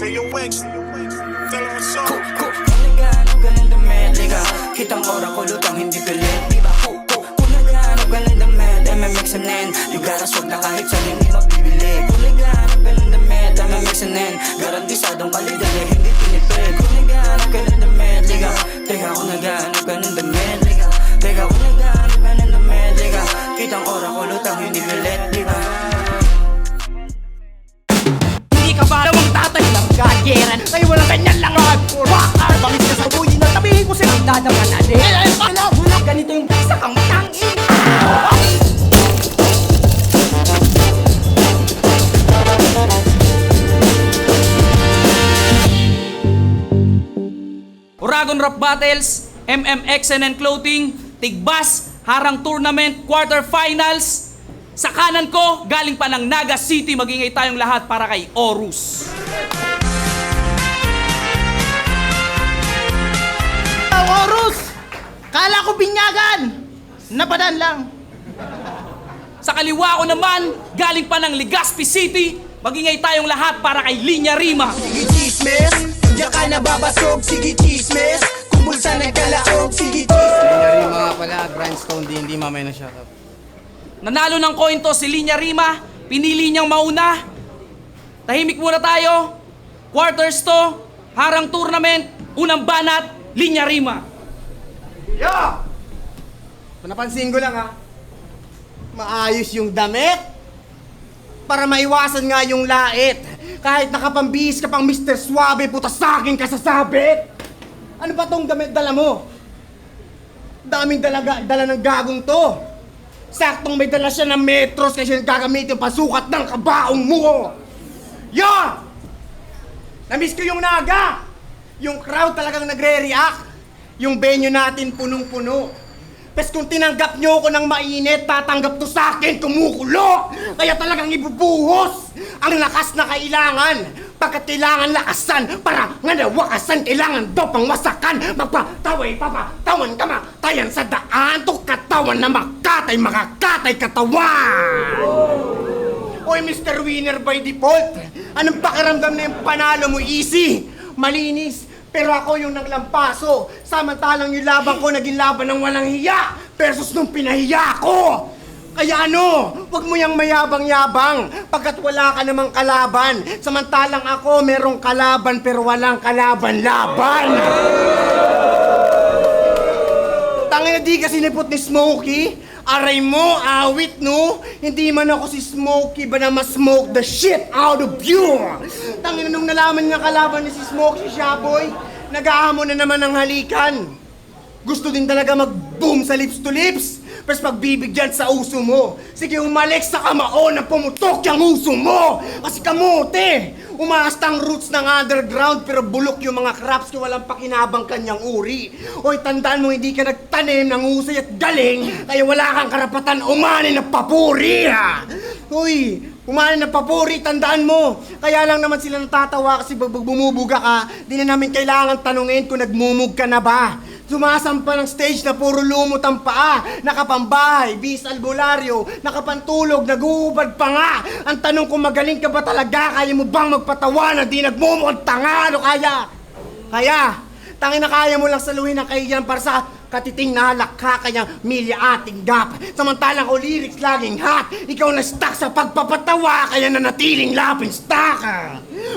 Rio Wings, tell him what's up. Naghanap ka ng damit, liga. Kitang ora ko lutang hindi galit, diba? Kung naghanap ka ng damit, MMXNN. You gotta swag na kahit sa hindi mabibili. Kung naghanap ka ng damit, MMXNN. Garantisadong kalidad eh, hindi pinipid. Kung naghanap ka ng damit, liga. Teka, kung naghanap ka ng damit, liga. Teka, kung naghanap ka ng damit, liga. Kitang ora ko lutang hindi galit, diba? Hindi ka ba namang tatay ng gayeran? Kayo walang ganyan lang hardcore. Bangis ka sa buhay na tabihin ko silang dadaman wala ganito yung isa kang tangin. Uragon Rap Battles, MMXNN Clothing, Tigbas, Harang Tournament, Quarterfinals. Sa kanan ko, galing pa ng Naga City, magingay tayong lahat para kay Orus. Orus! Kala ko binyagan! Napadan lang. Sa kaliwa ko naman, galing pa ng Legazpi City, magingay tayong lahat para kay Linya Rima. Sige chismis, diyan ka nababasog. Sige chismis, kumbul sa nagkalaog. Sige chismis. Nangyari mga pala, grindstone hindi mamay na shoutout. Nanalo ng coin to si Linya Rima, pinili niyang mauna. Tahimik muna tayo. Quarters to, Harang Tournament, unang banat, Linya Rima. Yo! Napansin ko lang ha. Maayos yung damit. Para maiwasan nga yung lait. Kahit nakapambihis ka pang Mr. Suave, puta sa akin ka sasabit. Ano ba tong damit dala mo? Daming dala ng gagong to. Saktong may dala siya ng metros kasi gagamitin yung pasukat ng kabaong mo. Yo! Namiss ko yung Naga. Yung crowd talagang nagre-react. Yung venue natin punong-puno. Pes kung tinanggap nyo ko ng mainit, tatanggap to sa akin, kumukulo! Kaya talagang ibubuhos ang lakas na kailangan. Pagkat kailangan lakasan, para nga nawakasan, kailangan daw pang wasakan. Magpataway, papatawan ka matayan sa daan. To katawan na makakatay katawan! Oy, Mr. Winner by default, anong pakiramdam na yung panalo mo? Easy, malinis. Pero ako yung naglampaso. Samantalang yung laban ko naging laban ng walang hiya versus nung pinahiya ko. Kaya ano, wag mo yang mayabang-yabang pagkat wala ka namang kalaban. Samantalang ako merong kalaban pero walang kalaban-laban. Tangina di kasi nipot ni Smokey. Aray mo, awit no? Hindi man ako si Smokey ba na ma-smoke the shit out of you? Tangina nung nalaman niya kalaban ni si Smokey siya boy, nag-aamon na naman ng halikan. Gusto din talaga mag-boom sa lips to lips, pero pagbibigyan sa uso mo. Sige umalik sa kamao na pumutok yung uso mo. Kasi kamote, umaastang roots ng underground pero bulok yung mga crops kaya walang pakinabang kanyang uri. Hoy, tandaan mo hindi ka nagtanim ng husay at galing kaya wala kang karapatan umani na papuri ha. Hoy, umani na papuri, tandaan mo. Kaya lang naman sila natatawa kasi bumubuga ka. Di na namin kailangan tanungin kung nagmumug ka na ba. Sumasampa ng stage na puro lumot ang paa. Nakapambahay, bis albularyo, nakapantulog, naguhubad pa nga. Ang tanong kung magaling ka ba talaga, kaya mo bang magpatawa na di nagmumukhang tanga? Ano kaya? Kaya, tangin na kaya mo lang saluhin ang kahiyan para sa katiting na halakha kanyang milya ating gap. Samantalang ko lyrics laging hot, ikaw na stuck sa pagpapatawa kaya nanatiling lapin stuck.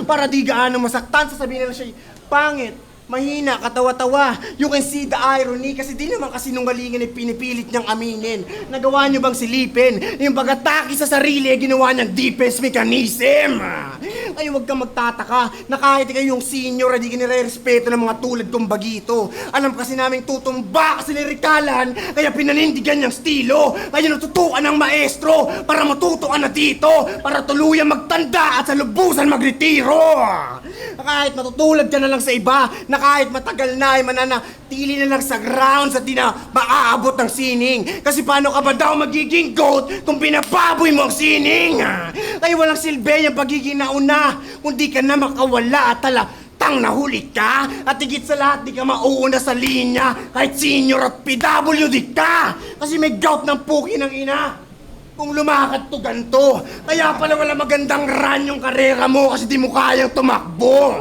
Para di gaano masaktan, sasabihin nila siya, pangit, mahina, katawa-tawa. You can see the irony kasi di naman kasinungalingan ay pinipilit niyang aminin. Nagawa niyo bang silipin? Yung pag-atake sa sarili ay ginawa niyang defense mechanism. Ay huwag kang magtataka na kahit ikaw yung senior ay di ka nire-respeto ng mga tulad kong bagito. Alam kasi naming tutumba kasi lirikalan kaya pinanindigan niyang stilo. Kaya natutukan ng maestro para matuto ka na dito para tuluyan magtanda at sa lubusan magretiro. Kahit matutulad ka na lang sa iba na kahit matagal na ay mananatili na lang sa grounds at di na maaabot ng sining. Kasi paano ka ba daw magiging goat kung pinababoy mo ang sining? Kaya walang silbi yung pagiging nauna kung di ka na makawala at talatang nahuli ka. At higit sa lahat di ka mauuna sa linya kahit senior at PWD ka. Kasi may gout ng puki ng ina. Kung lumakad to ganto, kaya pala wala magandang run yung karera mo kasi di mo kayang tumakbo.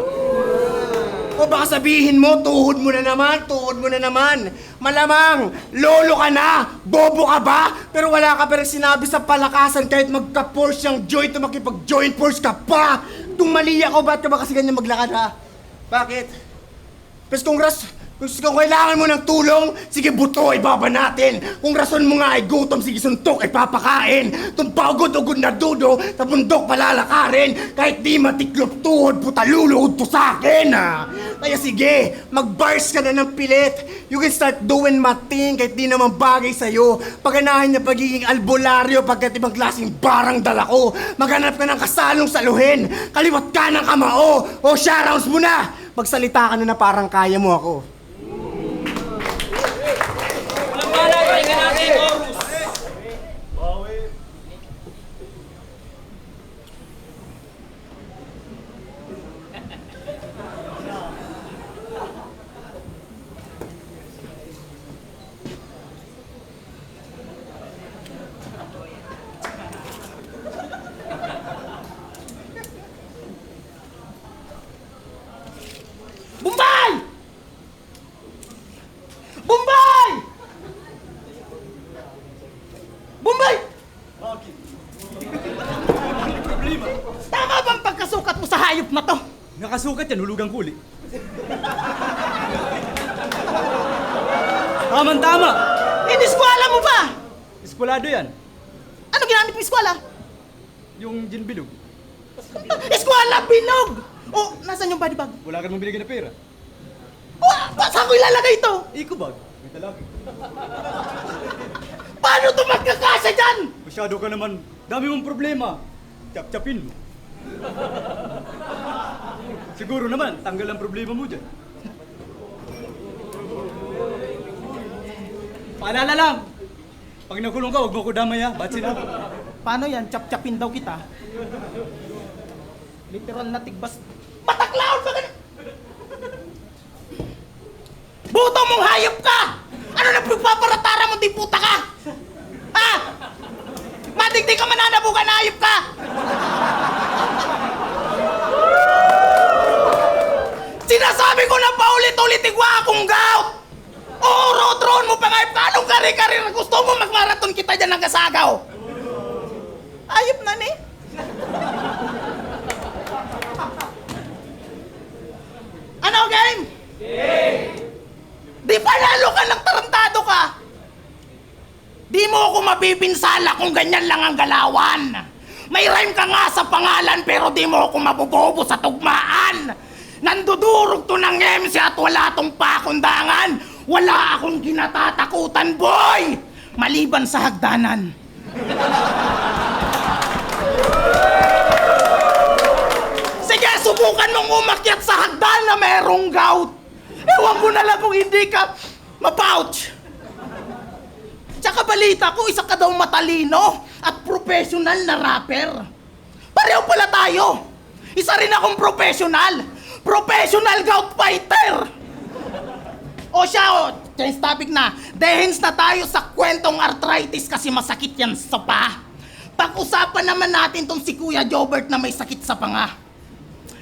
O baka sabihin mo, tuhod mo na naman. Malamang, lolo ka na, bobo ka ba? Pero wala ka pa rin sinabi sa palakasan kahit magka-force yung joy to makipag-joint force ka pa. Kung mali ako, ba't ka ba kasi ganyan maglakad ha? Bakit? Pero kung kailangan mo ng tulong, sige buto, ibaba natin. Kung rason mo nga ay gutom, sige suntok, ay papakain. Kung pagod-ugod na dudo, sa bundok palalakarin. Kahit di matiklop tuhod, puta luluhod to sa akin ha. Kaya sige, mag-bars ka na ng pilit. You can start doing my thing kahit di naman bagay sa'yo. Paganahin niya pagiging albularyo pagkat ibang klaseng barang dala ko. Maghanap ka ng kasalong saluhin. Kaliwat ka ng kamao. O shoutouts mo na. Magsalita ka na parang kaya mo ako. Walang bala, pahinga natin, Horus. Bombay! Bombay! Bombay! Tama bang pagkasukat mo sa hayop na to? Nakasukat yan, hulugang kuli. Tama. Iniskwala mo ba? Eskwalado yan. Ano ginamit mo eskwala? Yung gin bilog. Eskwala binog! Oh, nasan yung body bag? Wala ka namang binigyan na pera. Oh, saan ko ilalagay ito? Iko bag. May talagi. Paano ito magkakasya dyan? Masyado ka naman. Dami mong problema. Chap-chapin mo. Siguro naman, tanggal ang problema mo dyan. Paalala lang. Pag nakulong ka, huwag mo ko damay ha. Batsin ako. Paano yan? Chap-chapin daw kita. Literal na tigbas. Mataklaon ba ganun? Buto mong hayop ka! Ano na pagpaparatara mo, di puta ka? Ha? Madigdi ka mananabugan na hayop ka! Sinasabi ko na paulit-ulit igwa akong gout! Oo, road mo pa nga hayop ka! Anong kari-kari na gusto mo magmaraton kita dyan ng kasagaw? Hayop na ni? Ano, game? Di panalo ka ng tarantado ka? Di mo ako mabibinsala kung ganyan lang ang galawan. May rhyme ka nga sa pangalan pero di mo ako mabubobo sa tugmaan. Nandudurog to ng MC at wala tong pakundangan. Wala akong kinatatakutan, boy! Maliban sa hagdanan. Sige, subukan mong umakyat sa hagdan na merong gout. Ewan ko na lang kung hindi ka mapouch. Tsaka balita ko, isa ka daw matalino at professional na rapper. Pareho pala tayo. Isa rin akong professional. Professional gout fighter. O siya, change topic na. Dehens na tayo sa kwentong arthritis kasi masakit yan sa paa. Pag-usapan naman natin tong si Kuya Jobert na may sakit sa panga.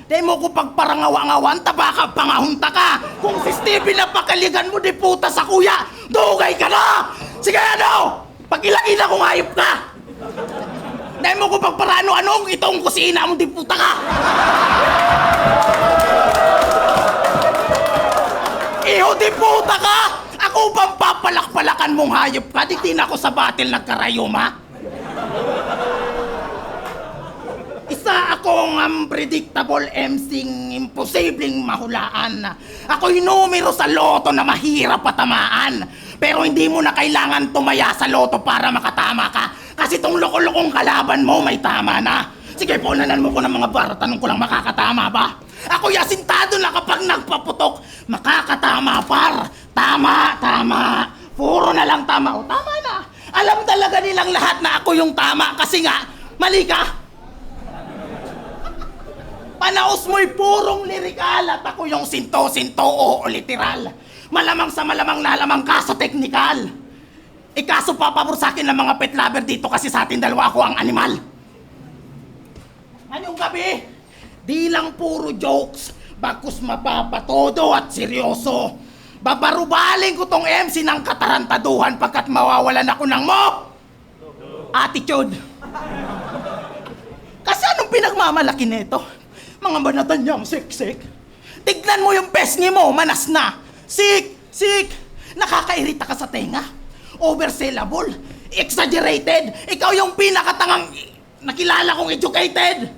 Dahil mo ko pagparangawa-ngawan, tabaka, pangahunta ka. Kung si Stevie na pakaligan mo, di puta sa kuya, dugay ka na! Sige ano, pag-ilakila kong hayop ka. Dahil mo ko pagparano-anong, itong kusina mo, di puta ka. Iho, di puta ka! Ako bang papalak-palakan mong hayop ka? Di na ako sa battle nagkarayuma. Isa akong unpredictable MCing imposibleng mahulaan. Ako'y numero sa loto na mahirap patamaan. Pero hindi mo na kailangan tumaya sa loto para makatama ka. Kasi tong loko-lokong kalaban mo may tama na. Sige, punanan mo ko ng mga bar. Tanong ko lang, makakatama ba? Ako'y asintado na kapag nagpaputok, makakatama par. Tama. Puro na lang tama. O, tama na. Alam talaga nilang lahat na ako yung tama. Kasi nga, mali ka. Panaos mo'y purong lirikal at ako yung sinto-sinto o literal. Malamang sa malamang nalamang ka sa teknikal. Ikaso papabor sa akin ng mga pet lover dito kasi sa atin dalawa ako ang animal. Ngayong gabi, di lang puro jokes, bagkus mapapatodo at seryoso. Babarubaling ko tong MC ng katarantaduhan pagkat mawawalan ako ng attitude. Kasi anong pinagmamalaki nito? Mga banatan niyang siksik. Tignan mo yung pesngi mo, manas na. Sik. Nakakairita ka sa tenga. Oversellable. Exaggerated. Ikaw yung pinakatangang nakilala kong educated.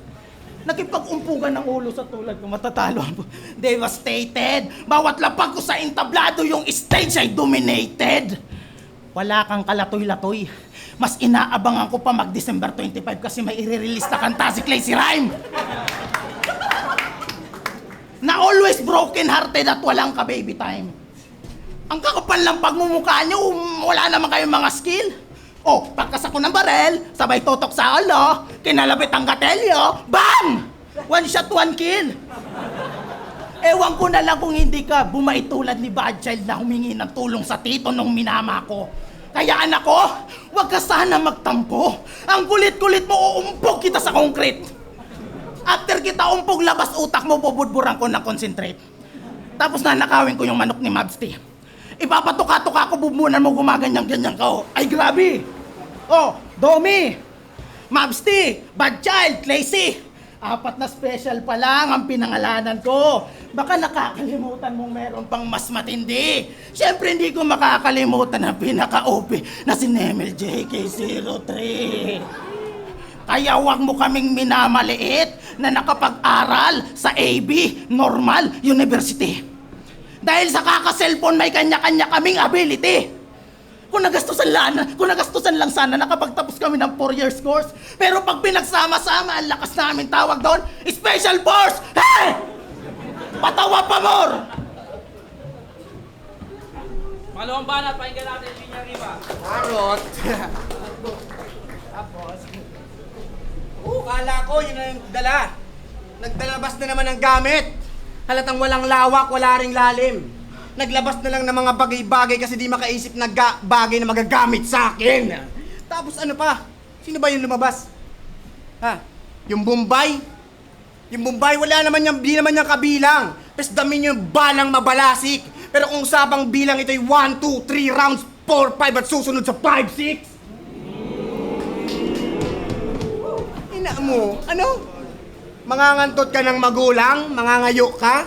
Nakipag-umpugan ng ulo sa tulad ko, matatalo ako. Devastated. Bawat lapag ko sa entablado, yung stage ay dominated. Wala kang kalatoy-latoy. Mas inaabangan ko pa mag-December 25 kasi may i-release na kanta si Crazy Rhyme. Na always broken-hearted at walang ka-baby time. Ang kakapal lang pagmumukha nyo, wala naman kayong mga skill. Oh, pagkasak ko ng barel, sabay totok sa ulo, kinalapit ang gatelyo, bam! One shot, one kill. Ewan ko na lang kung hindi ka bumait tulad ni Bad Child na humingi ng tulong sa tito nung minama ko. Kaya anak ko, huwag ka sana magtampo. Ang kulit-kulit mo, uumpog kita sa concrete. After kita umpog, labas utak mo, bubudburan ko ng concentrate. Tapos nanakawin ko yung manok ni Mabsti. Ipapatuka-tuka ko, bumunan mo, gumaganyan-ganyan ka. Oh. Ay, grabe! Oh, Domi! Mabsti! Bad Child! Crazy! 4 na special pa lang ang pinangalanan ko. Baka nakakalimutan mong meron pang mas matindi. Siyempre, hindi ko makakalimutan ang pinaka-OP na si Nemel JK03. Kaya huwag mo kaming minamaliit na nakapag-aral sa AB Normal University. Dahil sa kaka-cellphone may kanya-kanya kaming ability. Kung nagastusan lang sana nakapagtapos kami ng 4 years course. Pero pag pinagsama-sama, ang lakas namin tawag doon, Special Force! Hey! Patawa pa more! Malawang banat, pakinggan natin Linya Riva. Arot! Kala ko yun na yung dala. Nagdalabas na naman ng gamit. Halatang walang lawak, wala ring lalim. Naglabas na lang ng mga bagay-bagay kasi di makaisip na bagay na magagamit sa akin. Tapos ano pa? Sino ba yung lumabas? Ha? Yung Bombay? Yung Bombay, wala naman yung, di naman yung kabilang. Tapos dami yung balang mabalasik. Pero kung usapang bilang ito'y 1, 2, 3 rounds, 4, 5 at susunod sa 5, 6. Ina mo, ano? Mangangantot ka ng magulang? Mangangayo ka?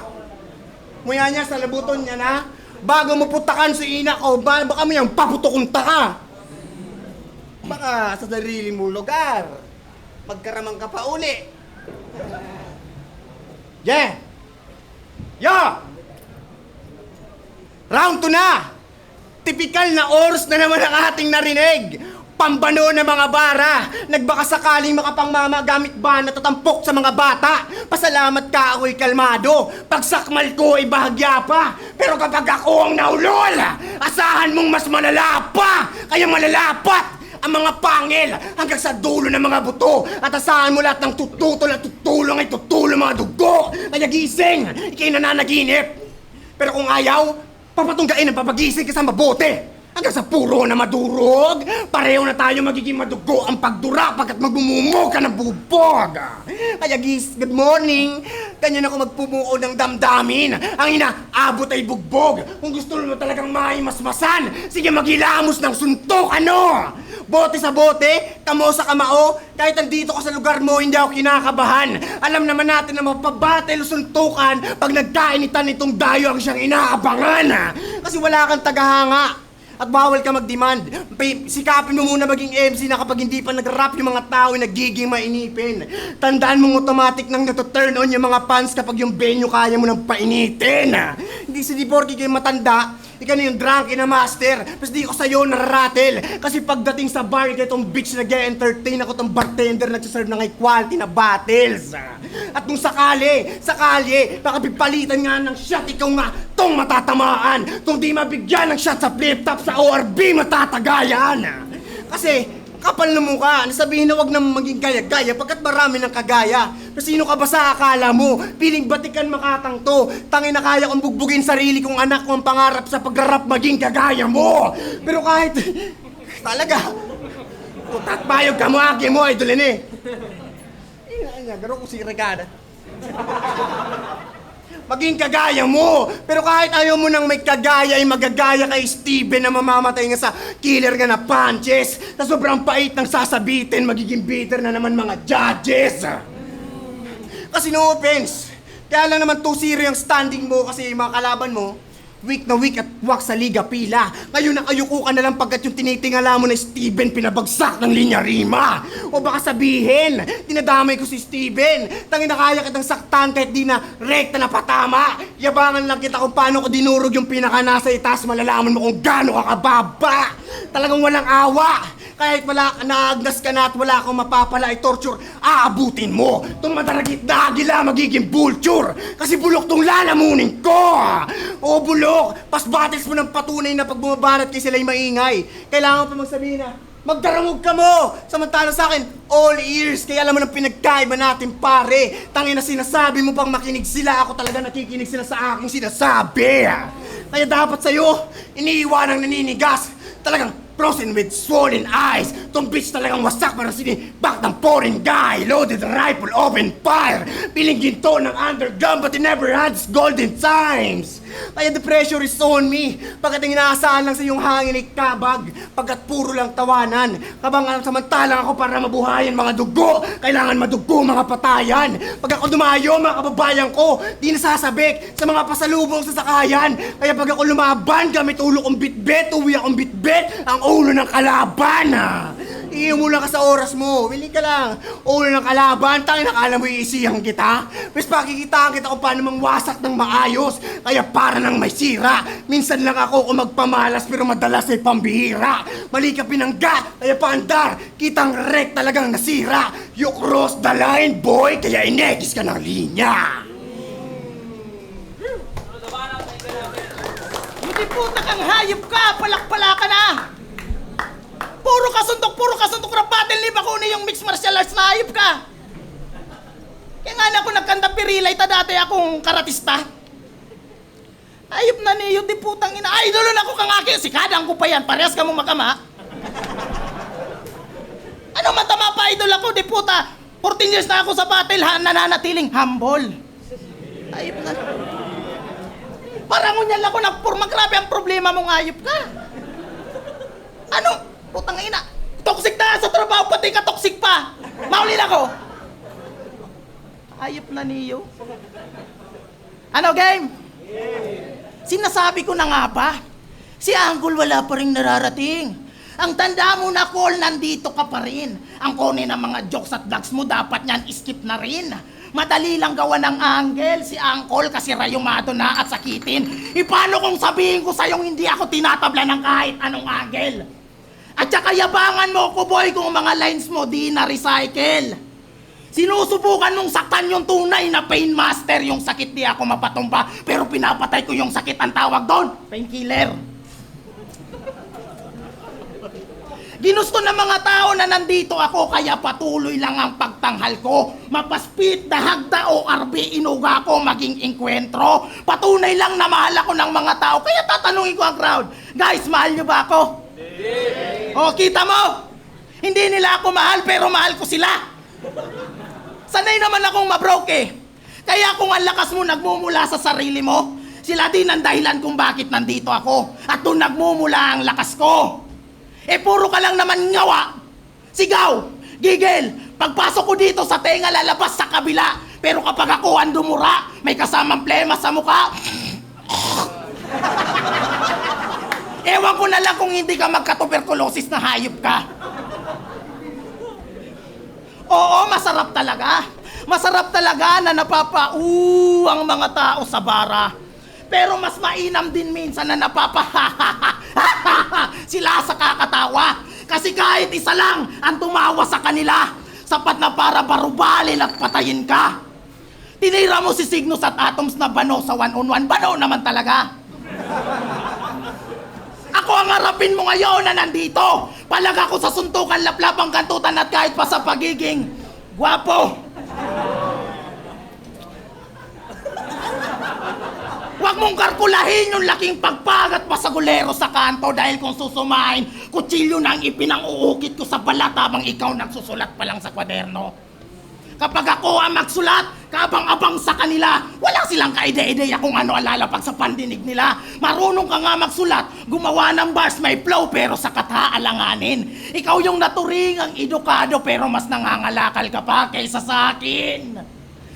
Muya niya sa labuton niya na? Bago mo putakan si ina ko, baka mo yung paputukunta ka. Baka sa sarili mo lugar, magkaramang ka pa uli. Yeah! Yo! Round 2 na! Tipikal na oras na naman ang ating narinig. Pambano ng mga bara. Nagbaka sakaling makapangmama gamit ba natatampok sa mga bata. Pasalamat ka ako'y kalmado. Pagsakmal ko ay bahagya pa. Pero kapag ako ang naulol, asahan mong mas malala pa. Kaya malalapat ang mga pangil hanggang sa dulo ng mga buto. At asahan mo lahat ng tututol at tutulong ay tutulong mga dugo. Kaya gising, ikay nananaginip. Pero kung ayaw, papatunggain ang papagising ka sa mabuti. Hanggang sa puro na madurog, pareho na tayo magiging madugo ang pagdura pagkat magmumumo ka ng bubog. Kaya good morning. Ganyan ako magpumuo ng damdamin. Ang inaabot ay bugbog. Kung gusto mo talagang maimasmasan, sige maghilamos ng suntok, ano? Bote sa bote, kamo sa kamao, kahit andito ka sa lugar mo, hindi ako kinakabahan. Alam naman natin na mapabattle o suntukan pag nagkainitan itong dayo ang siyang inaabangan. Kasi wala kang tagahanga. At bawal ka mag-demand. Sikapin mo muna maging MC na kapag hindi pa nag-rap yung mga tao ay nagiging mainipin. Tandaan mong automatic nang nato-turn on yung mga fans kapag yung venue kaya mo nang painitin. Hindi si Diborgi kayo matanda, ikaw na yung drunky na master, tapos di ko sa'yo nararatel. Kasi pagdating sa bar, ikaw itong bitch nag-entertain ako itong bartender nagsaserve ng high quality na bottles. At kung sakali, baka pipalitan nga ng shot, ikaw nga tong matatamaan. Kung di mabigyan ng shot sa flip-top sa ORB, matatagayan. Kasi kapal na mukha, nasabihin na wag na maging gaya-gaya pagkat marami ng kagaya. Pero sino ka ba sa akala mo? Piling batikan makatang to. Tangin na kaya kong bugbugin sarili kong anak ko ang pangarap sa pagrarap maging kagaya mo. Pero kahit Talaga. Utat bayog ka mo, agi mo, idolin eh. Ina, garo ko si Regada. Maging kagaya mo. Pero kahit ayaw mo nang may kagaya, ay magagaya kay Steven na mamamatay nga sa killer nga na punches. Sa sobrang pait ng sasabitin, magiging bitter na naman mga judges. Kasi no offense. Kaya lang naman 2-0 yung standing mo kasi yung mga kalaban mo, week na week at wak sa liga pila. Ngayon nakayuko ka na lang pagkat yung tinitingala mo na Steven pinabagsak ng linya rima. O baka sabihin, dinadamay ko si Steven. Tangin na kaya kitang saktan kahit di na rekta na patama. Yabangan lang kita kung paano ko dinurog yung pinaka nasa itaas. Malalaman mo kung gaano ka kababa. Talagang walang awa. Kahit naagnas ka na at wala akong mapapala ay torture, aabutin mo. Itong madaragit na agila magiging vulture. Kasi bulok tong lalamunin ko. O bulok, pas battles mo ng patunay na pag bumabanat kayo sila'y maingay. Kailangan pa magsabihin na, magdarangog ka mo! Samantala sa akin, all ears. Kaya alam mo ng pinagkaiba natin, pare. Tangin na sinasabi mo pang makinig sila. Ako talaga nakikinig sila sa aking sinasabi. Kaya dapat sa'yo, iniiwanang naninigas. Talagang frozen with swollen eyes. Tong bitch talagang wasak para sinibak ng foreign guy. Loaded rifle, open fire. Piling ginto ng underground but he never had his golden times. Kaya the pressure is on me. Pagkat inaasahan lang sa iyong hangin ay kabag. Pagkat puro lang tawanan. Kabangan samantalang ako para mabuhayan mga dugo. Kailangan madugo mga patayan. Pag ako dumayo mga kababayan ko, di nasasabik sa mga pasalubong sa sakayan. Kaya pag ako lumaban gamit ulo kong bitbit, uwi akong bitbit ang ulo ng kalaban. Iimulan ka sa oras mo. Willing ka lang. Ulo ng kalaban, tangin nakala mo iisiyang kita. Mas pakikitaan kita kung paano mangwasak ng maayos. Kaya para nang may sira. Minsan lang ako kung magpamalas pero madalas ay pambihira. Mali ka pinangga, kaya paandar. Kitang wreck talagang nasira. You cross the line, boy, kaya inegis ka ng linya. Hindi puta kang hayop ka! Palakpala ka na! Puro kasuntok na battle live ako na yung mixed martial arts na hayop ka! Kaya nga na ako nagkanda pirilay ta dati akong karatista. Hayop na niyo, di putang ina. Idol na ako kang akin, sikadang ko pa yan, parehas ka mong makama. Ano matama pa idol ako, di puta. 14 years na ako sa battle, nananatiling humble. Hayop na. Parang unyal ako nagpurma, grabe ang problema mong hayop ka. Ano? Putang ina. Toxic na sa trabaho, pati ka toxic pa. Maulil ako. Hayop na niyo. Ano game? Sinasabi ko na nga ba? Si Anggol wala pa rin nararating. Ang tanda mo na, Col, nandito ka pa rin. Ang kone ng mga jokes at vlogs mo, dapat niyan skip na rin. Madali lang gawa ng angle, si Angkol kasi rayumado na at sakitin. Paano kung sabihin ko sa'yong hindi ako tinatabla ng kahit anong angle? At saka yabangan mo ko, boy, kung mga lines mo di na-recycle. Sinusubukan mong saktan yung tunay na pain master, yung sakit di ako mapatumba, pero pinapatay ko yung sakit, ang tawag doon, painkiller. Ginusto ng mga tao na nandito ako, kaya patuloy lang ang pagtanghal ko. Mapaspit, dahagda o arbi, inuga ko maging inkwentro. Patunay lang na mahal ako ng mga tao, kaya tatanungin ko ang crowd, guys, mahal nyo ba ako? O, kita mo? Hindi nila ako mahal, pero mahal ko sila. Sanay naman akong mabroke eh. Kaya kung ang lakas mo nagmumula sa sarili mo, sila din ang dahilan kung bakit nandito ako. At doon nagmumula ang lakas ko. Eh puro ka lang naman ngawa, sigaw, gigil. Pagpasok ko dito sa tenga lalabas sa kabila. Pero kapag ako ang dumura, may kasamang plema sa mukha. Ewan ko na lang kung hindi ka magka-tuberculosis na hayop ka. Oo, masarap talaga. Masarap talaga na ang mga tao sa bara. Pero mas mainam din minsan na sila sa kakatawa. Kasi kahit isa lang ang tumawa sa kanila, sapat na para barubalin at patayin ka. Tinira mo si Cygnus at Atoms na bano sa 1-on-1. Bano naman talaga. Ako ang harapin mo ngayon na nandito. Palag ako sa suntukan, laplapang kantutan at kahit pa sa pagiging gwapo. Huwag mo mong karkulahin yung laking pagpagat pa sa gulero sa kanto dahil kung susumahin, kutsilyo na ang ipinang-uukit ko sa balat habang ikaw nagsusulat pa lang sa kwaderno. Kapag ako ang magsulat, kabang-abang sa kanila, wala silang kaide-ideya kung ano alalapag sa pandinig nila. Marunong ka nga magsulat, gumawa ng bars may flow pero sa kataalanganin. Ikaw yung naturingang edukado pero mas nangangalakal ka pa kaysa sa akin.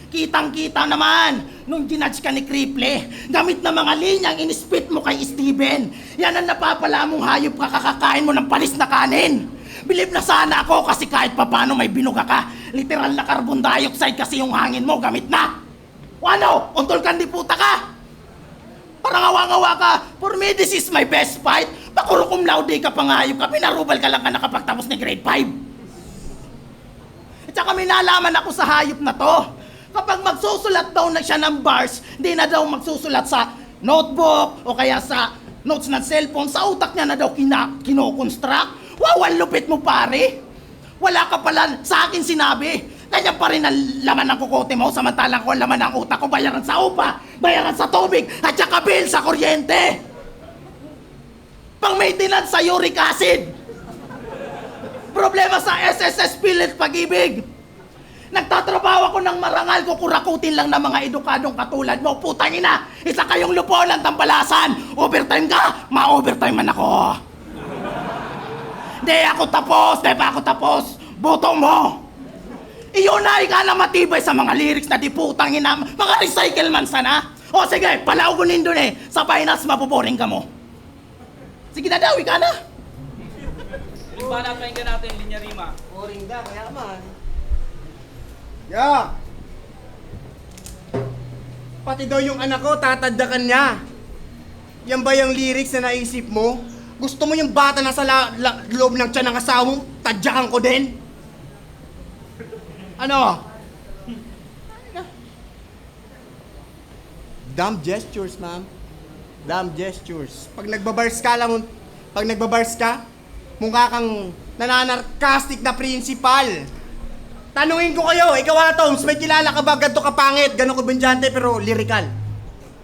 Kitang-kita naman, nung ginudge ka ni Kriple, gamit na mga linyang inispit mo kay Steven. Yan ang napapala mong hayop kakakain mo ng palis na kanin. Bilib na sana ako kasi kahit papano may binuga ka. Literal na carbon dioxide kasi yung hangin mo gamit na. O ano? Untol ka di puta ka? Parang awa-ngawa ka. For me, this is my best fight. Pakuro cum laude ka pangayop ka. Pinarubal ka lang ka nakapagtapos ni grade 5. At saka may nalaman ako sa hayop na to. Kapag magsusulat daw na siya ng bars, di na daw magsusulat sa notebook o kaya sa notes ng cellphone. Sa utak niya na daw kinoconstruct. Wow, ang lupit mo pare! Wala ka pala sa akin sinabi. Ganyan pa rin ang laman ng kukote mo, samantalang ko ang laman ng utak ko, bayaran sa upa, bayaran sa tubig, at saka bill sa kuryente. Pang maintenance sa uric acid. Problema sa SSS Pilit Pag-ibig. Nagtatrabaho ako ng marangal, kukurakutin lang ng mga edukadong katulad mo. Putang ina, isa kayong lupolan, tambalasan. Overtime ka, ma-overtime man ako. Di ako tapos. Boto mo. Iyon na ka na matibay sa mga lyrics na di putang ina. Mga recycle man sana. O sige, palaugunin dun eh. Sa finals, mapuboring ka mo. Sige na daw, ika na. Limbana, pakinggan natin, Linya Rima. Boring da, kaya man. Yeah. Pati daw yung anak ko, tataddakan niya. Yan ba yung lyrics na naisip mo? Gusto mo yung bata na sa loob ng tiyan ng asawa mo, tadyakan ko din? Ano? Dumb gestures, ma'am. Dumb gestures. Pag nagbabars ka, mukha kang nananarkastic na principal. Tanungin ko kayo, ikaw Atoms, may kilala ka ba ganito kapangit, gano'n kabandyante pero lyrical?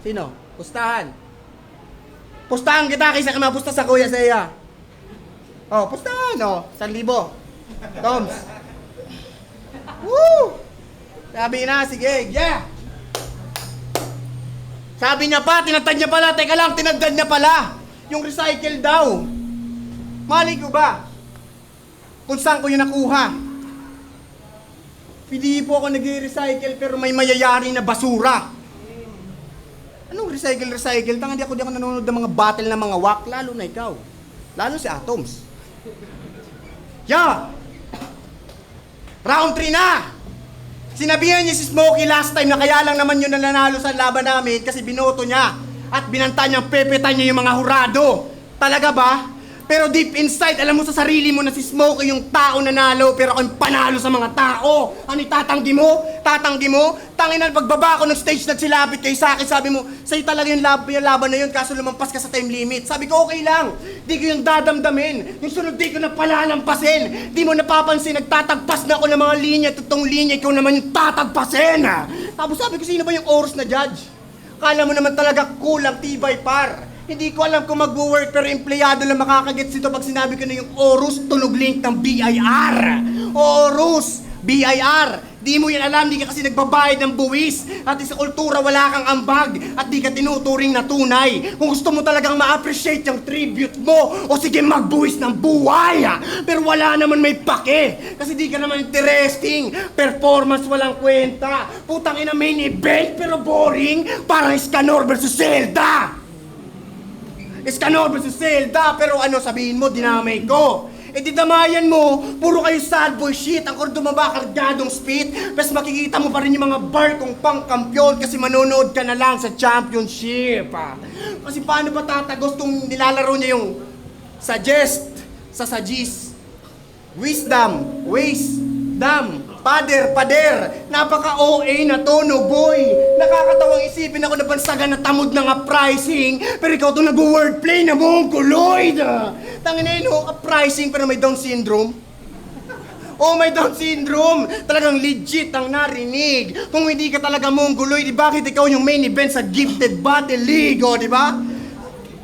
Sino? Pustahan. Pustahan kita kaysa ka mapusta sa kuya sa iya. Oh, pustahan, oh. 1,000. Toms. Woo! Sabi na, sige, yeah! Sabi niya pa, tinagtad niya pala. Teka lang, tinagtad niya pala. Yung recycle daw. Mali ko ba? Kung saan ko yung nakuha. Hindi po ako nag-recycle pero may mayayari na basura. Anong recycle? Tanga, di ako nanonood ng mga battle ng mga wak, lalo na ikaw. Lalo si Atoms. Yeah! Round 3 na! Sinabihan niya si Smokey last time na kaya lang naman yun na nanalo sa laban namin kasi binoto niya at binanta niyang pepetan niya yung mga hurado. Talaga ba? Pero deep inside, alam mo sa sarili mo na si Smokey yung tao nanalo pero ako yung panalo sa mga tao. Ano tatanggi mo? Tatanggi mo? Tangina, pagbaba ako ng stage nagsilapit kay sa akin, sabi mo, sa'yo talaga yung laban na yun kaso lumampas ka sa time limit. Sabi ko, okay lang. Di ko yung dadamdamin. Yung sunod di ko na palalampasin. Di mo napapansin, nagtatagpas na ako ng mga linya. Tutong linya, ikaw naman yung tatagpasin. Tapos sabi ko, sino ba yung oras na judge? Kala mo naman talaga kulang, tibay par. Hindi ko alam kung mag-work pero empleyado lang makakagets dito pag sinabi ko na yung Orus tunog link ng BIR. Orus, BIR. Di mo yan alam, di ka kasi nagbabayad ng buwis. At sa kultura wala kang ambag at di ka tinuturing na tunay. Kung gusto mo talagang ma-appreciate yung tribute mo, o sige magbuwis ng buhay. Pero wala naman may pake. Kasi di ka naman interesting. Performance walang kwenta. Putang ina main event pero boring. Parang Escanor versus Zelda. Escanor versus Zelda, pero ano sabihin mo, dinamay ko. E di damayan mo, puro kayo sad boy shit, ang dumaba kargadong spit, mas makikita mo pa rin yung mga bar kong pang-kampyon kasi manonood ka na lang sa championship. Kasi paano ba tatagos kung nilalaro niya yung suggest, sa suggest, wisdom, pader, napaka-OA na tono, boy. Nakakatawang isipin ako na bansagan na tamod ng uprising, pero ikaw itong nag-wordplay na mongoloid. Tangina yun, uprising pero may Down syndrome. Oh, may Down syndrome! Talagang legit ang narinig. Kung hindi ka talaga mongoloid, di bakit ikaw yung main event sa Gifted Battle League, oh, di ba?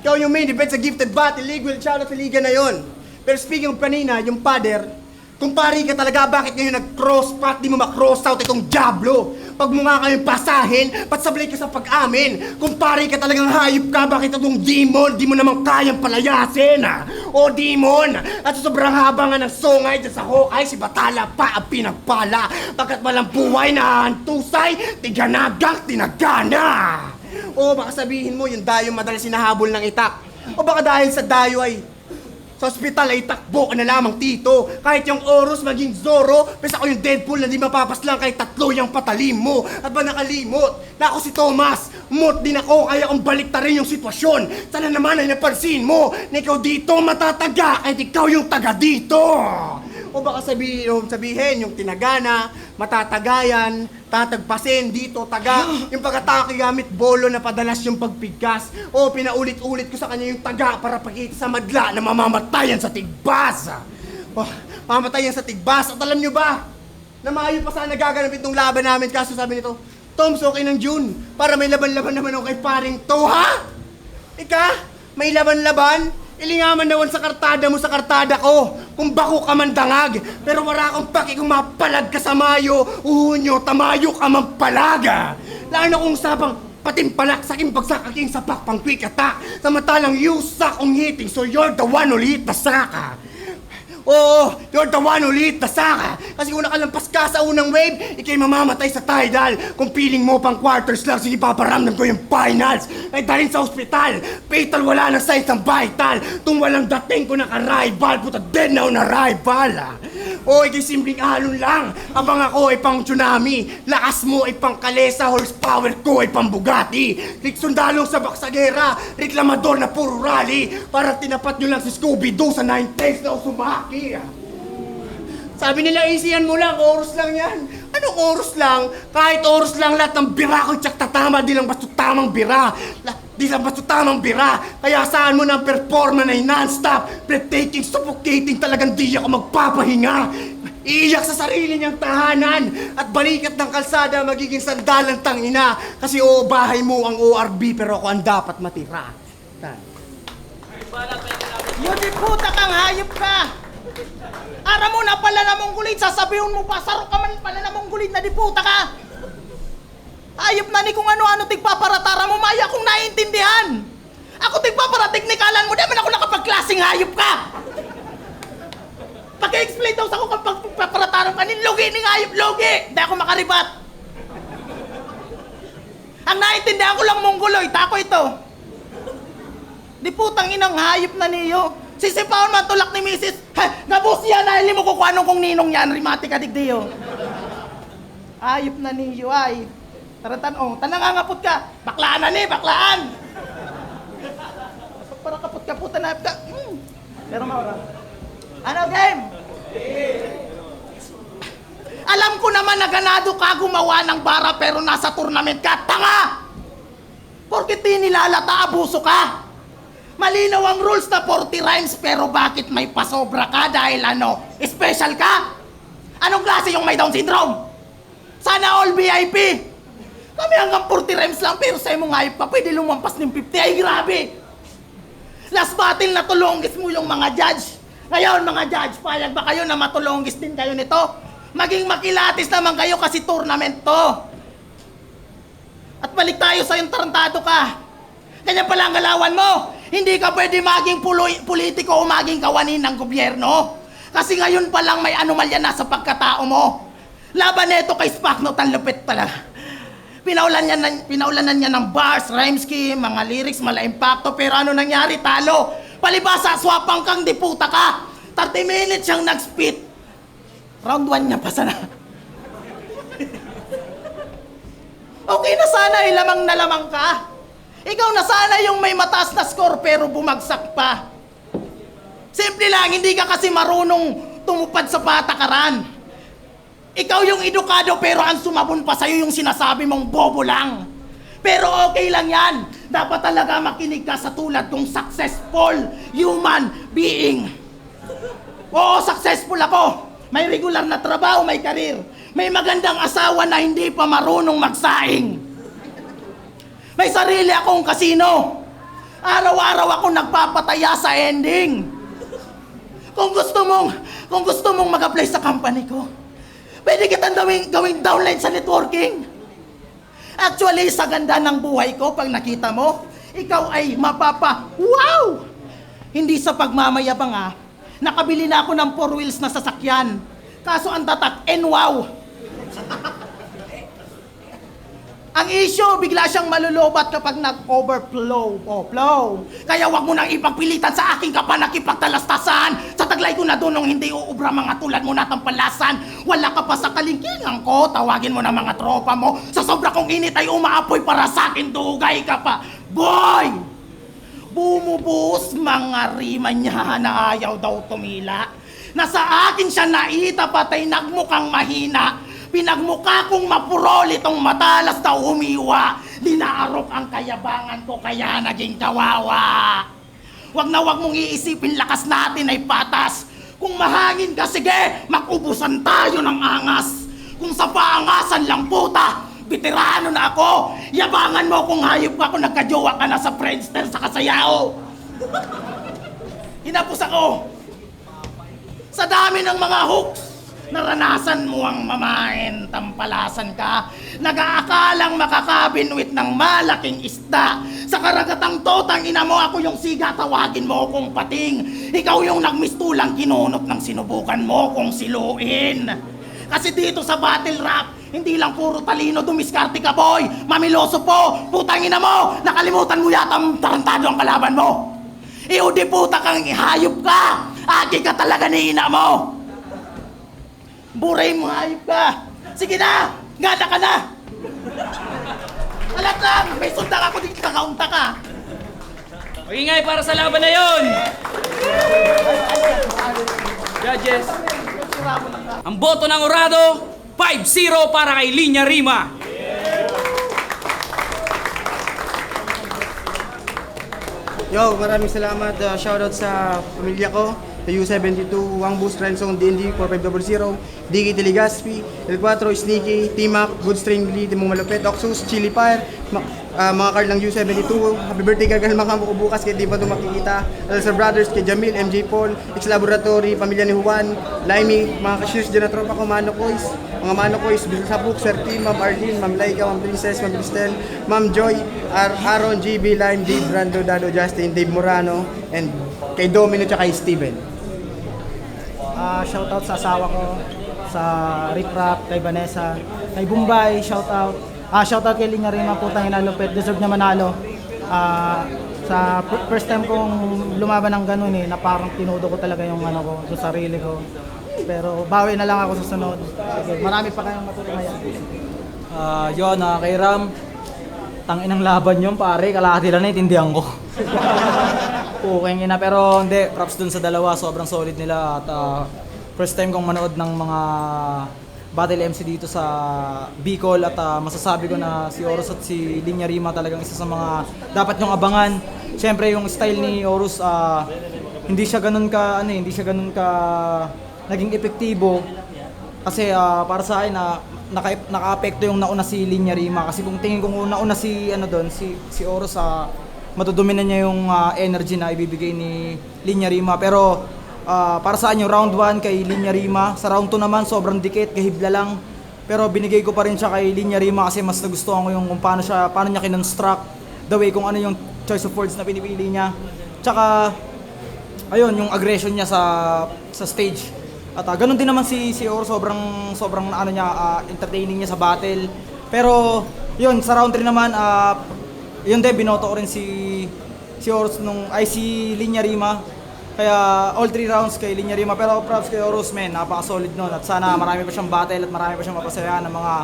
Ikaw yung main event sa Gifted Battle League, well, shoutout sa liga na yon. Pero speaking of kanina, yung pader, kung pari ka talaga, bakit ngayon nag-cross pat, di mo ma-cross out itong Diablo? Pag mo nga kayong pasahin, patsablay ka sa pag-amin. Kung pari ka talagang hayop ka, bakit itong demon, di mo naman kayang palayasin, ha? O demon, at sa sobrang haba nga ng songay dyan sa Hokay, si Batala pa ang pinagpala. Pagkat walang buhay na antusay, tiganagang tinagana. O baka sabihin mo, yung dayo madalas sinahabol ng itak. O baka dahil sa dayo ay sa ospital ay takbo ka na lamang, Tito. Kahit yung Horus maging Zoro, pesa ako yung Deadpool na di mapapaslang kahit 3 yung patalim mo. At ba nakalimot na ako si Thomas? Mot din ako, kaya kung balikta rin yung sitwasyon. Sana naman ay napansin mo na ikaw dito matataga kahit ikaw yung taga dito. O baka sabihin yung tinagana, matatagayan, tatagpasin dito, taga. Yung pagkatake gamit bolo na padalas yung pagpigkas. O pinaulit-ulit ko sa kanya yung taga para pakita sa madla na mamamatayan sa tigbas. O, mamatayan sa tigbas. At alam nyo ba, na maayo pa sana gaganap itong laban namin, kaso sabi nito, Toms, okay ng June, para may laban-laban naman ako kay paring to, ha? Ika, may laban-laban? Ilingaman naman sa kartada mo sa kartada ko. Kung bako ka man dangag, pero wala kang paki kung mapalag ka sa mayo, uhunyo, tamayo ka man palaga. Lalo kung sapang patimpalak sa aking pagsakaking sapak pang quick attack. Samantalang you suck on hitting, so you're the one ulit na saka. Oo, you're the one ulit na saka. Kasi kung nakalampas ka sa unang wave, ikay mamamatay sa tidal. Kung feeling mo pang quarters lang, sige paparamdam ko yung finals. Ay dalhin sa ospital, fatal wala na signs ng vital. Tung walang dating ko naka-rival, puta dead na na rival. O ikay simpleng alon lang, abang ako ay pang tsunami. Lakas mo ay pang kalesa, horsepower ko ay pang Bugatti. Sundalong sa baksagera, reklamador na puro rally. Parang tinapat nyo lang si Scooby-Doo sa 9 na usumaki. Sabi nila, easyan mo lang, oras lang yan. Anong oras lang? Kahit oras lang lahat ng bira ko, tsak tatama, di lang basto tamang bira. Di lang basto tamang bira. Kaya saan mo ng performance ay non-stop, breathtaking, suffocating, talagang di ako magpapahinga. Iiyak sa sarili niyang tahanan at balikat ng kalsada magiging sandalang tangina. Kasi oo, bahay mo ang ORB pero ako ang dapat matira. Yun di puta kang hayop ka! Ara mo na pala na monggulit, sasabihin mo pa, saro ka man pala na monggulit na di puta ka! Hayop na ni kung ano-ano tigpaparatara mo, maya kong naiintindihan! Ako tigpaparateknikalan mo, di man ako nakapagklaseng hayop ka! Pag-explain daw sa ako kung pagpaparataran ka, nilugi ni hayop, lugi! Di ako makaribat! Ang naiintindihan ko lang mongguloy, tako ito! Di putang inang hayop na niyo. Sisipaon man tulak ni Mrs. Ha, nabus yan dahil mo kung anong kong ninong yan. Rimati ka digdiyo. Hayop na niyo ay. Taratan oh, tanangangapot ka. Baklaan na ni, baklaan. Para kapot-kaputan na ka. Pero maura. Ano game? Alam ko naman na ganado ka gumawa ng bara pero nasa tournament ka. Tanga! Porkit di nilalata, abuso ka. Malinaw ang rules na 40 rhymes pero bakit may pasobra ka dahil ano, special ka? Anong klase yung may Down syndrome? Sana all VIP! Kami hanggang 40 rhymes lang pero sa imong hayop pa pwede lumampas ng 50. Ay grabe! Last battle na tulonggis mo yung mga judge. Ngayon mga judge, payag ba kayo na matulonggis din kayo nito? Maging makilatis naman kayo kasi tournament to. At balik tayo sa yung tarantado ka. Ganyan pala ang galawan mo. Hindi ka pwede maging politiko o maging kawanin ng gobyerno. Kasi ngayon pa lang may anomalya na sa pagkatao mo. Laban neto kay Spaknot ang lupit talaga. Pinaulanan niya ng bars, rhyme scheme, mga lyrics, mala impacto. Pero ano nangyari? Talo. Palibasa, swapang kang diputa ka. 30 minutes siyang nag-spit. Round 1 niya pa sana. Okay na sana, lamang na lamang ka. Ikaw na sana yung may mataas na score pero bumagsak pa. Simple lang, hindi ka kasi marunong tumupad sa patakaran. Ikaw yung edukado pero ang sumabon pa sa'yo yung sinasabi mong bobo lang. Pero okay lang yan. Dapat talaga makinig ka sa tulad kong successful human being. Oo, successful ako. May regular na trabaho, may karir. May magandang asawa na hindi pa marunong magsaing. May sarili akong kasino. Araw-araw ako nagpapataya sa ending. Kung gusto mong mag-apply sa company ko, pwede kitang gawing downline sa networking. Actually, sa ganda ng buhay ko, pag nakita mo, ikaw ay wow! Hindi sa pagmamayabang nakabili na ako ng 4 wheels na sasakyan. Kaso ang tatak, wow! Ang issue, bigla siyang malulubat kapag nag-overflow. Flow. Kaya wag mo nang ipagpilitan sa aking kapanakipagtalastasan. Sa taglay ko na doon nung hindi uubra mga tulad mo natang palasan. Wala ka pa sa kalingkingan ko, tawagin mo na mga tropa mo. Sa sobra kong init ay umaapoy para sa akin, dugay ka pa. Boy! Bumubuhos mga rima niya na ayaw daw tumila. Na sa akin siya naitapat ay nagmukhang mahina. Pinagmukha kong mapurol itong matalas na umiwa. Dinaarok ang kayabangan ko kaya naging kawawa. Wag na wag mong iisipin lakas natin ay patas. Kung mahangin ka, sige, makubusan tayo ng angas. Kung sa paangasan lang puta, veterano na ako. Yabangan mo kung hayop ka kung nagkajowa ka na sa Friendster sa Kasayao. Hinapos ako. Sa dami ng mga hooks, naranasan mo ang mamain, tampalasan ka. Nag-aakalang makakabinwit ng malaking isda. Sa karagatang totang ina mo, ako yung siga, tawagin mo kong pating. Ikaw yung nagmistulang kinunot ng sinubukan mo kong siluin. Kasi dito sa battle rap, hindi lang puro talino, dumiskarte ka boy. Mamiloso po, putang ina mo. Nakalimutan mo yata ang tarantado ang kalaban mo. Iudi puta kang ihayop ka. Agi ka talaga ni ina mo. Buray mo, hayop ka! Sige na! Gana ka na! Alat lang! May sundang ako dito, kakaunta ka! Magingay para sa laban na yon! Judges, ang boto ng Orado, 5-0 para kay Linya Rima. Yo, maraming salamat. Shoutout sa pamilya ko. Sa U72, Wang Boost, Renzong, DND, 4500, Diggy Tiligaspi, L4, Sneaky, T-Mac, Good String, Lee, Timong Malupit, Oxus, Chili Fire, mga card ng U72, happy birthday Gargal Makamu ko bukas kaya di pa ito makikita. Alsa Brothers, kay Jamil, MJ Paul, X Laboratory, pamilya ni Juan, Limey, mga kashirs dyan na tropa ko, Mano Kois, mga Mano Kois, Bill Sabuk, Sir Tim, Ma'am Arlene, Ma'am Laika, Ma'am Princess, Ma'am Cristel, Ma'am Joy, Aaron, GB, Lime, Dave, Brando, Dado, Justin, Dave Morano, and kay Domino at kay Steven. Shoutout sa asawa ko, sa Rick Rap, kay Vanessa, kay Bumbay, shoutout. Shoutout kay Linya Rima, putang ina lupit, deserve niya manalo. Sa first time kong lumaban ng ganun na parang tinudo ko talaga yung yung sarili ko. Pero bawi na lang ako sa sunod. Okay, marami pa kayong matutunayan. Kay Ram, tanginang laban yun pare, kalahati lang naiintindihan ko. Okay na, pero hindi, props dun sa dalawa, sobrang solid nila at first time kong manood ng mga battle MC dito sa Bicol at masasabi ko na si Horus at si Linya Rima talagang isa sa mga dapat nyong abangan. Siyempre yung style ni Horus hindi siya ganun ka naging epektibo kasi para sa akin naka-apekto yung nauna si Linya Rima kasi kung tingin ko nauna si si Horus matudominan niya yung energy na ibibigay ni Linya Rima. Pero para saan yung round 1 kay Linya Rima, sa round 2 naman sobrang dikit, kahibla lang. Pero binigay ko pa rin siya kay Linya Rima kasi mas nagustuhan ko yung kung paano niya kinonstruct the way, kung ano yung choice of words na pinipili niya. Tsaka ayun, yung aggression niya sa stage. At ganun din naman si Oro, sobrang entertaining niya sa battle. Pero yun, sa round 3 naman yun din, binoto ko rin si Horus si Linya Rima. Kaya all 3 rounds kay Linya Rima. Pero props kay Horus, man, napaka-solid nun. At sana marami pa siyang battle at marami pa siyang mapasayaan ng mga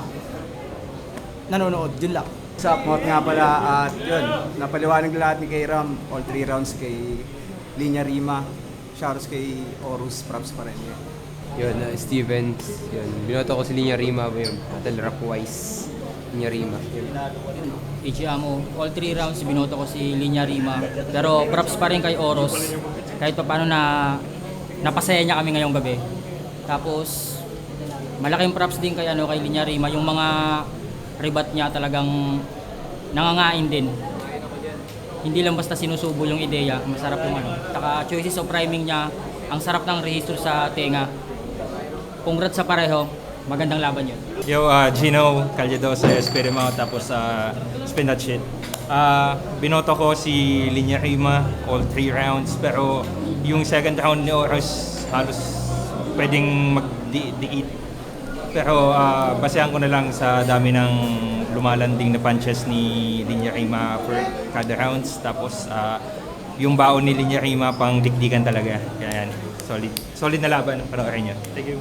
nanonood. Yun lang. Sa Mot nga pala at yun, napaliwanag lahat ni kay Ram. All 3 rounds kay Linya Rima. Shoutouts kay Horus, props pa rin yun. Yun, Stevens, yun. Binoto ko si Linya Rima, yun. Battle rap wise. Linya Rima. Ichiamo, all 3 rounds binoto ko si Linya Rima. Pero props pa rin kay Horus. Kahit pa paano napasaya niya kami ngayong gabi. Tapos malaking props din kay kay Linya Rima, yung mga ribat niya talagang nangangain din. Hindi lang basta sinusubo yung ideya, masarap yung Taka choices of rhyming niya, ang sarap ng rehistro sa tenga. Congrats sa pareho, magandang laban yun. Yo, Gino Calledosa, Esperimao, tapos Spinach Shit. Binoto ko si Linya Rima all 3 rounds, pero yung second round ni Oros halos pwedeng mag-diit. Pero basehan ko na lang sa dami ng lumalanding na punches ni Linya Rima per kada rounds. Tapos yung baon ni Linya Rima pang dikdikan talaga. Kaya yan, solid na laban. Panoorin nyo. Thank you.